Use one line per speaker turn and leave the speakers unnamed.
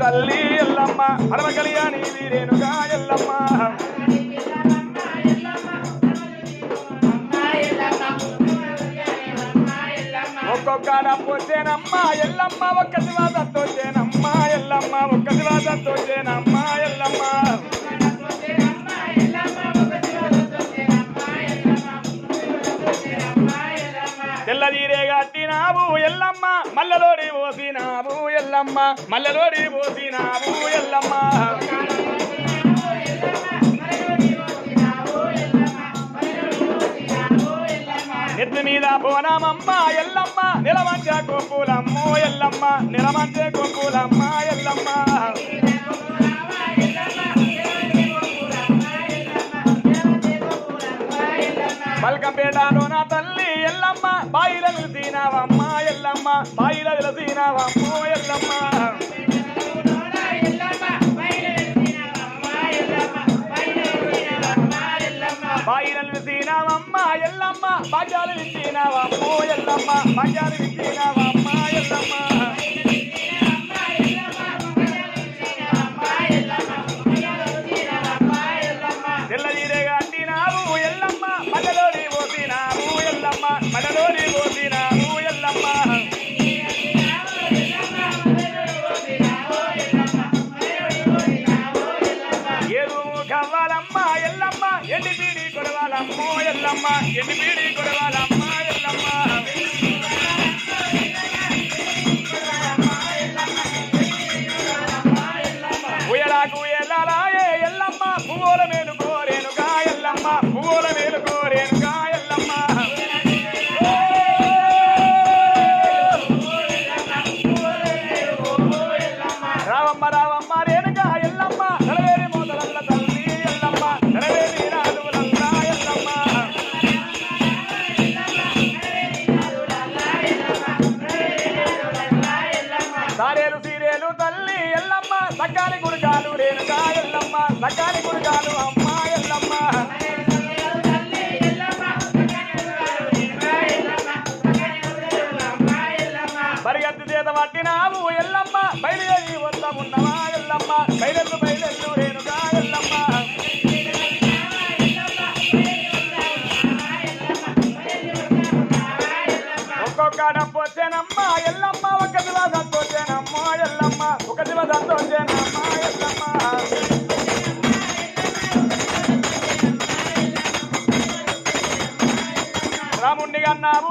తల్లి ఎల్లమ్మ పరమ కళ్యాణి వీరేనుగా ఎల్లమ్మ ఒక్కొక్కడ పోసేనమ్మ ఎల్లమ్మ ఒక్క శివాసంతో చేనమ్మ ఎల్లమ్మ ఒక్క శివాసంతో చేనమ్మ ఎల్లమ్మ తెల్లదీరే కట్టినావు ఎల్లమ్మ మల్లలోడి పోసినావు ఎల్లమ్మ మల్లలోడి పోసినావు ఎల్లమ్మ నెత్తి మీద పోనామమ్మ ఎల్లమ్మ నిలమంచ కొప్పులమ్మ ఎల్లమ్మ నిలమంచ కొప్పులమ్మ ఎల్లమ్మ బల్కంపేటలో నా తల్లి ఎల్లమ్మ బాయిల వెలిసినావమ్మ ఎల్లమ్మ బాయిల వెలిసినావమ్మ ఎల్లమ్మ బాయిల వెలిసినావమ్మ ఎల్లమ్మ భాగ్యాలు విచ్చినావమ్మ ఎల్లమ్మ భాగ్యాలు విచ్చినావమ్మ ఎల్లమ్మ తెల్లదీరే కట్టినావు ఎల్లమ్మ మల్లలోడి పోసినావు ఎల్లమ్మ మల్లలోడి పోసినావు ఎల్లమ్మ ఏదు కవ్వాలమ్మ ఎల్లమ్మ ఎండి పీడి కొడవాలమ్మ ఎల్లమ్మ ఎండి పీడి కొడవాలమ్మ ఎల్లమ్మ ఉయలాకు ఎల్లారాయే ఎల్లమ్మ పువ్వుల మేలు కోరేనుగా ఎల్లమ్మ పువ్వుల మేలు కోరేనుగా ఎల్లమ్మ రావమ్మ రావమ్మ రేణుగా ఎల్లమ్మ నడవేరి మోదలల్ల తల్లి ఎల్లమ్మ నడవేరి రాజులల్ల ఎల్లమ్మ సారేలు సీరేలు తల్లి ఎల్లమ్మ సక్కాని గుడికాలు రేణుగా ఎల్లమ్మ సక్కాని గుడికాలు అమ్మ ఎల్లమ్మ పరిగెత్తి చేత పట్టినావు ఎల్లమ్మ బయలుదేరి వస్తామున్నవా ఎల్లమ్మ బయలెల్లు బయలెల్లు రేణుగా ఎల్లమ్మ ఒక్కొక్కడ పోసేనమ్మ ఎల్లమ్మ ఒక దివసంతో చేనమ్మ ఎల్లమ్మ ఒక దివసంతో చేనమ్మ ఎల్లమ్మ రాముణ్ణి కన్నావు